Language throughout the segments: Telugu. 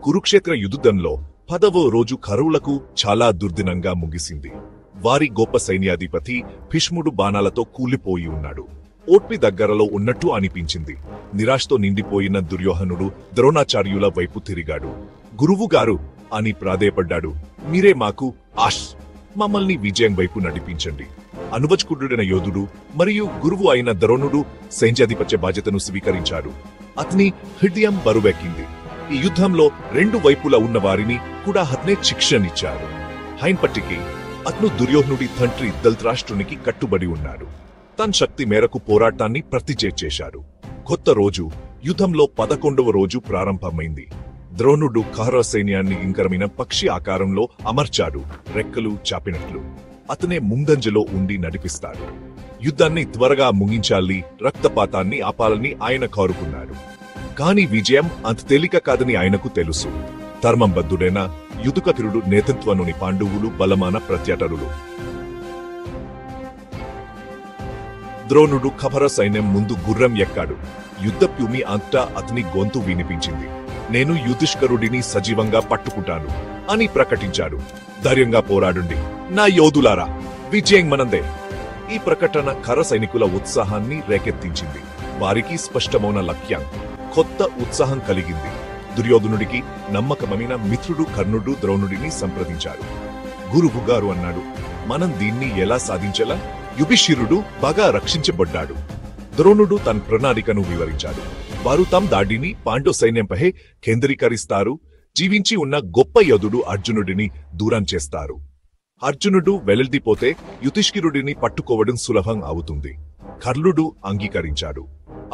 కురుక్షేత్ర యుద్ధంలో 10వ రోజు కౌరవులకు చాలా దుర్దినంగా ముగిసింది. వారి గొప్ప సైన్యాధిపతి భీష్ముడు బాణాలతో కూలిపోయి ఉన్నాడు. ఓట్పి దగ్గరలో ఉన్నట్టు అనిపించింది. నిరాశతో నిండిపోయిన దుర్యోధనుడు ద్రోణాచార్యుల వైపు తిరిగాడు. గురువుగారు అని ప్రాధేయపడ్డాడు. మీరే మాకు మమ్మల్ని విజయం వైపు నడిపించండి. అనువచకుడుడైన యోధుడు మరియు గురువు అయిన ద్రోణుడు సైన్యాధిపత్య బాధ్యతను స్వీకరించాడు. అతని హృదయం బరువెక్కింది. ఈ యుద్ధంలో 2 వైపులా ఉన్న వారిని కూడా అతనే శిక్షనిచ్చారు. అయినప్పటికీ అతను దుర్యోధనుడి తండ్రి ధృతరాష్ట్రునికి కట్టుబడి ఉన్నాడు. తన శక్తి మేరకు పోరాటాన్ని ప్రతిచేశాడు. కొత్త రోజు యుద్ధంలో 11వ రోజు ప్రారంభమైంది. ద్రోణుడు కౌరవ సైన్యాన్ని ఇంకరమైన పక్షి ఆకారంలో అమర్చాడు, రెక్కలు చాపినట్లు. అతనే ముందంజలో ఉండి నడిపిస్తాడు. యుద్ధాన్ని త్వరగా ముగించాలి, రక్తపాతాన్ని ఆపాలని ఆయన కోరుకున్నాడు. కాని విజయం అంత తేలిక కాదని ఆయనకు తెలుసు. ధర్మంబద్ధుడైన యుద్ధకరుడు నేతృత్వంలోని పాండవులు బలమైన ప్రత్యటరులు. ద్రోణుడు కౌరవ సైన్యం ముందు గుర్రం ఎక్కాడు. యుద్ధభూమి అంతా అతని గొంతు వినిపించింది. నేను యుధిష్ఠిరుడిని సజీవంగా పట్టుకుంటాను అని ప్రకటించాడు. ధైర్యంగా పోరాడండి నా యోధులారా, విజయం మనందే. ఈ ప్రకటన కౌరవ సైనికుల ఉత్సాహాన్ని రేకెత్తించింది. వారికి స్పష్టమైన లక్ష్యం, కొత్త ఉత్సాహం కలిగింది. దుర్యోధనుడికి నమ్మకమైన మిత్రుడు కర్ణుడు ద్రోణుడిని సంప్రదించాడు. గురువు గారు అన్నాడు, మనం దీన్ని ఎలా సాధించాలా? యుధిష్ఠిరుడు బాగా రక్షించబడ్డాడు. ద్రోణుడు తన ప్రణాళికను వివరించాడు. వారు తమ దాడిని పాండవ సైన్యంపై కేంద్రీకరిస్తారు. జీవించి ఉన్న గొప్ప యోధుడు అర్జునుడిని దూరం చేస్తారు. అర్జునుడు వెళ్లిపోతే యుధిష్ఠిరుడిని పట్టుకోవడం సులభం అవుతుంది. కర్ణుడు అంగీకరించాడు.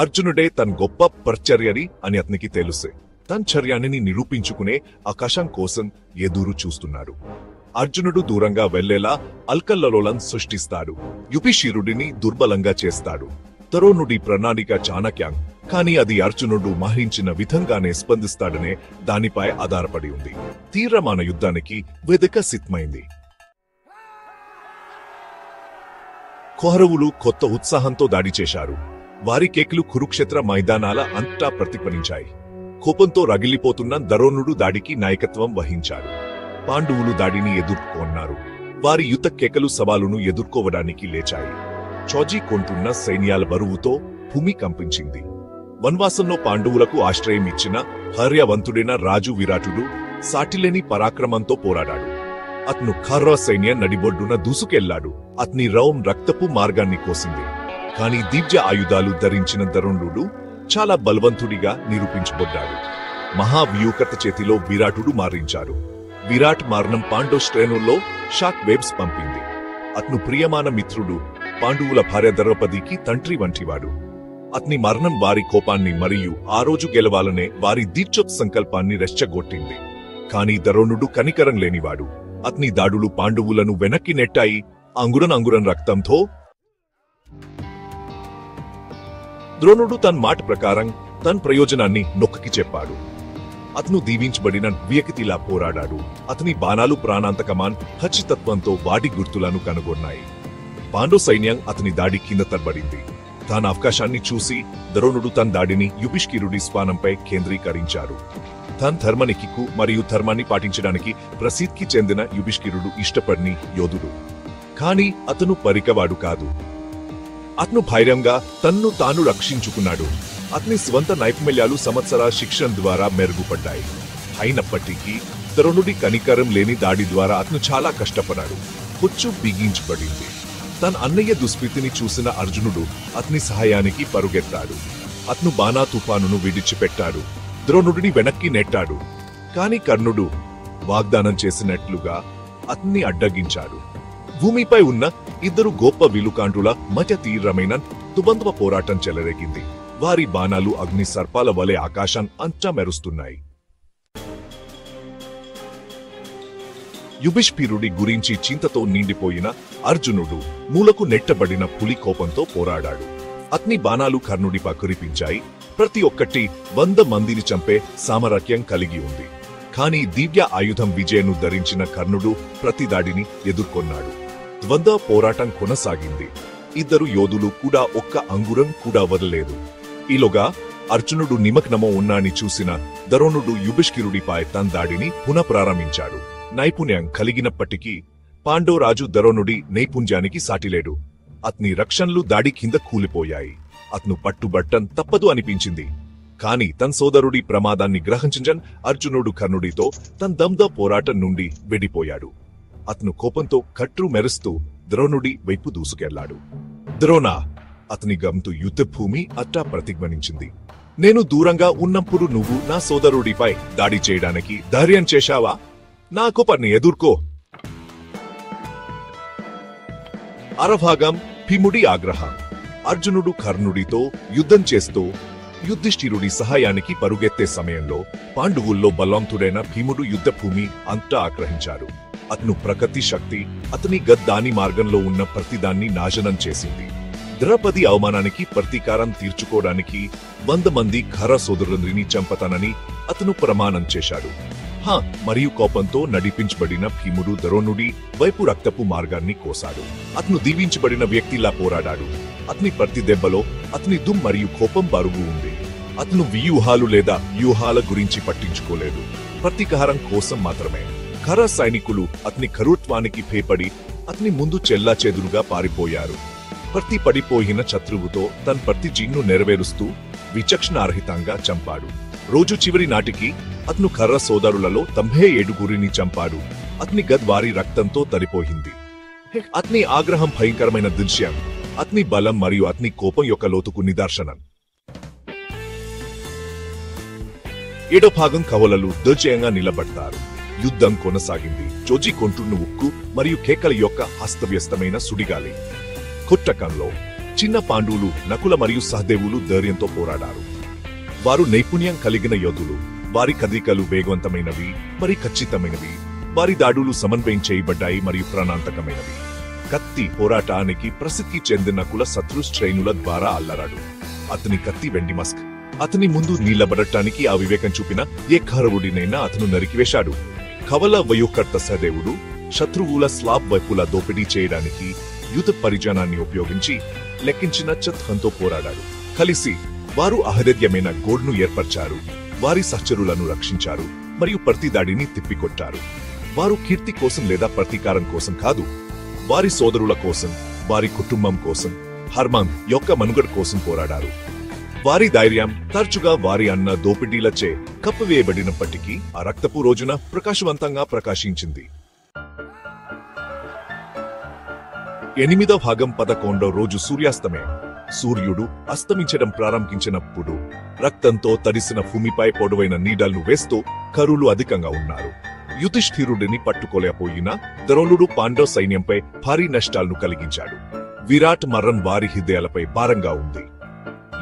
అర్జునుడే తన గొప్ప ప్రచర్యని అని అతనికి తెలుసే. తన చర్యాన్ని నిరూపించుకునే అవకాశం కోసం ఎదురు చూస్తున్నాడు. అర్జునుడు దూరంగా వెళ్లేలా అల్కల్లోలం సృష్టిస్తాడు. యుధిష్ఠిరుడిని దుర్బలంగా చేస్తాడు. ద్రోణుడి ప్రణాళిక చాణక్యం, కానీ అది అర్జునుడు మహించిన విధంగానే స్పందిస్తాడనే దానిపై ఆధారపడి ఉంది. తీవ్రమైన యుద్ధానికి వేదిక సిద్ధమైంది. కౌరవులు కొత్త ఉత్సాహంతో దాడి చేశారు. వారి కేకలు కురుక్షేత్ర మైదానాల అంతా ప్రతిఫలించాయి. కోపంతో రగిలిపోతున్న ద్రోణుడు దాడికి నాయకత్వం వహించాడు. పాండవులు దాడిని ఎదుర్కొన్నారు. వారి యుద్ధ కేకలు సవాలును ఎదుర్కోవడానికి లేచాయి. చోజీ కొంటున్న సైన్యాల బరువుతో భూమి కంపించింది. వన్వాసంలో పాండవులకు ఆశ్రయం ఇచ్చిన ధైర్యవంతుడైన రాజు విరాటుడు సాటిలేని పరాక్రమంతో పోరాడాడు. అతను కౌరవ సైన్య నడిబొడ్డున దూసుకెళ్లాడు. అతని రౌం రక్తపు మార్గాన్ని కోసింది. కాని దివ్య ఆయుధాలు ధరించిన ద్రోణుడు చాలా బలవంతుడిగా నిరూపించబడ్డాడు. మహావ్యూహకర్త చేతిలో విరాటుడు మారించాడు. విరాట్ మరణం పాండవ శ్రేణుల్లో షాక్ వేవ్స్ పంపింది. అతను ప్రియమాన మిత్రుడు, పాండవుల భార్య ద్రౌపదికి తండ్రి వంటివాడు. అతని మరణం వారి కోపాన్ని మరియు ఆ రోజు గెలవాలనే వారి దీక్షోత్ సంకల్పాన్ని రెచ్చగొట్టింది. కాని ద్రోణుడు కనికరం లేనివాడు. అతని దాడులు పాండవులను వెనక్కి నెట్టాయి. అంగురం రక్తంతో. ద్రోణుడు తన మాట ప్రకారం తన ప్రయోజనాన్ని నొక్కి చెప్పాడు. అతను దీవించబడిన వ్యక్తిలా పోరాడాడు. అతని బాణాలు ప్రాణాంతకమాన్ ఖచ్చితత్వంతో వాటి గుర్తులను కనుగొన్నాయి. పాండవ సైన్యం అతని దాడి కింద తరబడింది. తన అవకాశాన్ని చూసి ద్రోణుడు తన దాడిని యుధిష్ఠిరుడి స్వానంపై కేంద్రీకరించాడు. తన ధర్మనికికు మరియు ధర్మాన్ని పాటించడానికి ప్రసిద్ధికి చెందిన యుధిష్ఠిరుడు ఇష్టపడిన యోధుడు. కాని అతను పరికవాడు కాదు. అతను ధైర్యంగా తన్ను తాను రక్షించుకున్నాడు. అతని స్వంత నైపుణ్యాలు సంవత్సర శిక్షణ ద్వారా మెరుగుపడ్డాయి. అయినప్పటికీ ద్రోణుడి కనికరం లేని దాడి ద్వారా అతను చాలా కష్టపడ్డాడు. కొచ్చు బిగించబడింది. తన అన్నయ్య దుస్థితిని చూసిన అర్జునుడు అతని సహాయానికి పరుగెత్తాడు. అతను బాణా తుఫానును విడిచిపెట్టాడు. ద్రోణుడిని వెనక్కి నెట్టాడు. కాని కర్ణుడు వాగ్దానం చేసినట్లుగా అతన్ని అడ్డగించాడు. భూమిపై ఉన్న ఇద్దరు గొప్ప విలుకాంటుల మధ్య తీవ్రమైన దుబంద్వ పోరాటం చెలరేగింది. వారి బాణాలు అగ్ని సర్పాల వలె ఆకాశం అంతా మెరుస్తున్నాయి. యుధిష్ఠిరుడి గురించి చింతతో నిండిపోయిన అర్జునుడు మూలకు నెట్టబడిన పులి కోపంతో పోరాడాడు. అతని బాణాలు కర్ణుడిపై కురిపించాయి. ప్రతి ఒక్కటి 100 మందిని చంపే సామర్థ్యం కలిగి ఉంది. కాని దివ్య ఆయుధం విజయను ధరించిన కర్ణుడు ప్రతి దాడిని ఎదుర్కొన్నాడు. ద్వంద్వ పోరాటం కొనసాగింది. ఇద్దరు యోధులు కూడా ఒక్క అంగురం కూడా వదలలేదు. ఈలోగా అర్జునుడు నిమగ్నమో ఉన్నాని చూసిన ద్రోణుడు యుధిష్ఠిరుడిపై తన దాడిని పునఃప్రారంభించాడు. నైపుణ్యం కలిగినప్పటికీ పాండవరాజు ద్రోణుడి నైపుణ్యానికి సాటిలేడు. అతని రక్షణలు దాడి కింద కూలిపోయాయి. అతను పట్టుబట్టం తప్పదు అనిపించింది. కాని తన సోదరుడి ప్రమాదాన్ని గ్రహించిన అర్జునుడు కర్ణుడితో తన దమ్దా పోరాటం నుండి వెడిపోయాడు. అతను కోపంతో కట్టు మెరుస్తూ ద్రోణుడి వైపు దూసుకెళ్లాడు. ద్రోణ! అతని గంతు యుద్ధభూమి అట్టా ప్రతిధ్వనించింది. నేను దూరంగా ఉన్నప్పుడు నువ్వు నా సోదరుడిపై దాడి చేయడానికి ధైర్యం చేశావా? నా కోపాన్ని ఎదుర్కో! అరభాగం భీముడి ఆగ్రహం. అర్జునుడు కర్ణుడితో యుద్ధం చేస్తూ యుధిష్ఠిరుడి సహాయానికి పరుగెత్తే సమయంలో పాండవుల్లో బలవంతుడైన భీముడు యుద్ధభూమి అంతా ఆగ్రహించాడు. అతను ప్రకృతి శక్తి అతని గద్దాని మార్గంలో ఉన్న ప్రతిదాన్ని నాశనం చేసింది. ద్రౌపది అవమానానికి ప్రతీకారం తీర్చుకోవడానికి 100 మంది ఖర సోదరులని చంపతానని అతను ప్రమాణం చేశాడు. మరియు కోపంతో నడిపించబడిన భీముడు ద్రోణుడి వైపు రక్తపు మార్గాన్ని కోసాడు. అతను దీవించబడిన వ్యక్తిలా పోరాడాడు. అతని ప్రతి దెబ్బలో అతని దుమ్ మరియు కోపం బరువు ఉంది. అతను వ్యూహాలు లేదా వ్యూహాల గురించి పట్టించుకోలేదు. ప్రతీకారం కోసం మాత్రమే. ఖర సైనికులు అతని కరుత్వానికి భయపడి అతని ముందు చెల్లాచెదురుగా పారిపోయారు. ప్రతి పడిపోయిన శత్రువుతో తన ప్రతి జిన్ను నెరవేరుస్తూ విచక్షణారహితంగా చంపాడు. రోజు చివరి నాటికి అతను ఖర సోదరులలో 97 చంపాడు. అతని గద్ వారి రక్తంతో తడిపోయింది. అతని ఆగ్రహం భయంకరమైన దృశ్యం. అతని బలం మరియు అతని కోపం యొక్క లోతుకు నిదర్శనం. 7వ భాగం కవలలు దర్జయంగా నిలబడతారు. యుద్ధం కొనసాగింది. జోజి కొంటున్న ఉక్కు మరియు కేకల యొక్క హస్తవ్యస్తమైన సుడిగాలి. కొట్టకంలో చిన్న పాండవులు నకుల మరియు సహదేవులు ధైర్యంతో పోరాడారు. వారు నైపుణ్యం కలిగిన యోధులు. వారి కదలికలు వేగవంతమైనవి మరియు ఖచ్చితమైనవి. వారి దాడులు సమన్వయం చేయబడ్డాయి మరియు ప్రాణాంతకమైనవి. కత్తి పోరాటానికి ప్రసిద్ధి చెందిన కుల శత్రు శ్రేణుల ద్వారా అల్లరాడు. అతని కత్తి వెండి మస్క్. అతని ముందు నిలబడటానికి ఆ వివేకం చూపిన ఏ ఖరవుడినైనా అతను నరికివేశాడు. కవల వయోకర్త సహదేవుడు శత్రువుల స్లాబ్ వైపులా దోపిడీ చేయడానికి యుద్ధ పరిజ్ఞానాన్ని ఉపయోగించి లెక్కించిన చత్రంతో పోరాడాడు. కలిసి వారు అహదైర్యమైన గోడ్ను ఏర్పర్చారు. వారి సహచరులను రక్షించారు మరియు ప్రతి దాడిని తిప్పికొట్టారు. వారు కీర్తి కోసం లేదా ప్రతీకారం కోసం కాదు, వారి సోదరుల కోసం, వారి కుటుంబం కోసం, హర్మన్ యొక్క మనుగడ కోసం పోరాడారు. వారి ధైర్యం తరచుగా వారి అన్న దోపిడీలచే కప్పివేయబడినప్పటికీ ఆ రక్తపు రోజున ప్రకాశవంతంగా ప్రకాశించింది. 8వ భాగం 11వ రోజు సూర్యాస్తమయం. సూర్యుడు అస్తమించడం ప్రారంభించినప్పుడు రక్తంతో తడిసిన భూమిపై పొడవైన నీడలను వేస్తూ కరులు అధికంగా ఉన్నారు. యుధిష్ఠిరుడిని పట్టుకోలేకపోయినా ద్రోణుడు పాండవ సైన్యంపై భారీ నష్టాలను కలిగించాడు. విరాట్ మరణం వారి హృదయాలపై భారంగా ఉంది.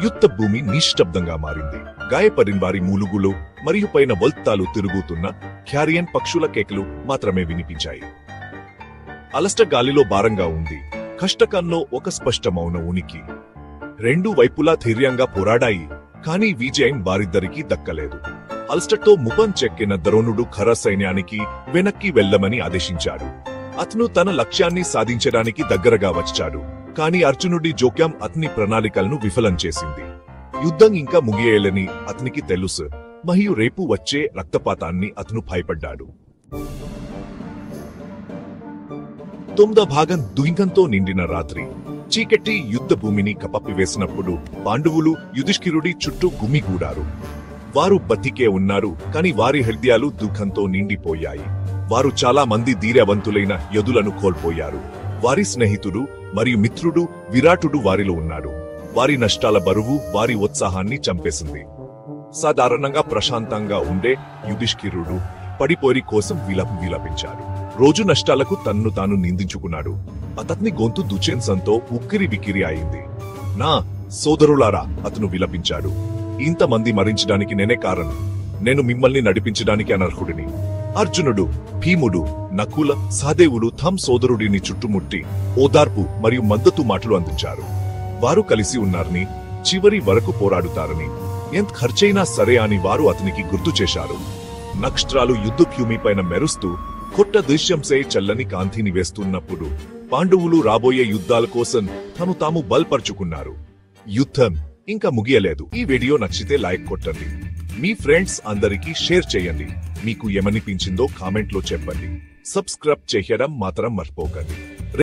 యుద్ధ భూమి నిశ్శబ్దంగా మారింది. గాయపడిన వారి మూలుగులు మరియు పైన వల్తాలు తిరుగుతున్న క్యారియన్ పక్షుల కేకలు మాత్రమే వినిపించాయి. అలస్ట గాలిలో భారంగా ఉంది. కష్టకంలో ఒక స్పష్టమైన ఉనికి. 2 వైపులా ధైర్యంగా పోరాడాయి, కానీ విజయం వారిద్దరికీ దక్కలేదు. అల్స్టర్తో ముఖం చెక్కిన ద్రోణుడు ఖర సైన్యానికి వెనక్కి వెళ్లమని ఆదేశించాడు. అతను తన లక్ష్యాన్ని సాధించడానికి దగ్గరగా వచ్చాడు, కానీ అర్జునుడి జోక్యం అతని ప్రణాళికలను విఫలం చేసింది. యుద్ధం ఇంకా ముగియేయాలని అతనికి తెలుసు, మరియు రేపు వచ్చే రక్తపాతాన్ని అతను భయపడ్డాడు. 9వ భాగం దుఃఖంతో నిండిన రాత్రి. చీకటి యుద్ధ భూమిని కప్పపివేసినప్పుడు పాండవులు యుధిష్ఠిరుడి చుట్టూ గుమిగూడారు. వారు బతికే ఉన్నారు, కానీ వారి హృదయాలు దుఃఖంతో నిండిపోయాయి. వారు చాలా మంది ధీరవంతులైన యోధులను కోల్పోయారు. వారి స్నేహితుడు మరియు మిత్రుడు విరాటుడు వారిలో ఉన్నాడు. వారి నష్టాల బరువు వారి ఉత్సాహాన్ని చంపేసింది. సాధారణంగా ప్రశాంతంగా ఉండే యుధిష్ఠిరుడు పడిపోరి కోసం విలపించాడు. రోజు నష్టాలకు తన్ను తాను నిందించుకున్నాడు. అతని గొంతు దుచేన్సంతో ఉక్కిరి బిక్కిరి అయింది. నా సోదరులారా, అతను విలపించాడు. ఇంతమంది మరించడానికి నేనే కారణం. నేను మిమ్మల్ని నడిపించడానికి అనర్హుడిని. అర్జునుడు, భీముడు, నకుల, సహదేవులు తమ సోదరుడిని చుట్టుముట్టి ఓదార్పు మరియు మద్దతు మాటలు అందించారు. వారు కలిసి ఉన్నారని, చివరి వరకు పోరాడుతారని, ఎంత ఖర్చైనా సరే అని వారు అతనికి గుర్తు చేశారు. నక్షత్రాలు యుద్ధ భూమి పైన మెరుస్తూ కొత్త దృశ్యంసే చల్లని కాంతిని వేస్తున్నప్పుడు పాండవులు రాబోయే యుద్ధాల కోసం తాము బల్పరుచుకున్నారు. యుద్ధం ఇంకా ముగియలేదు. ఈ వీడియో నచ్చితే లైక్ కొట్టండి, మీ ఫ్రెండ్స్ అందరికీ షేర్ చేయండి, మీకు ఏమనిపించిందో కామెంట్లో చెప్పండి, సబ్స్క్రైబ్ చేయడం మాత్రం మర్చిపోకండి.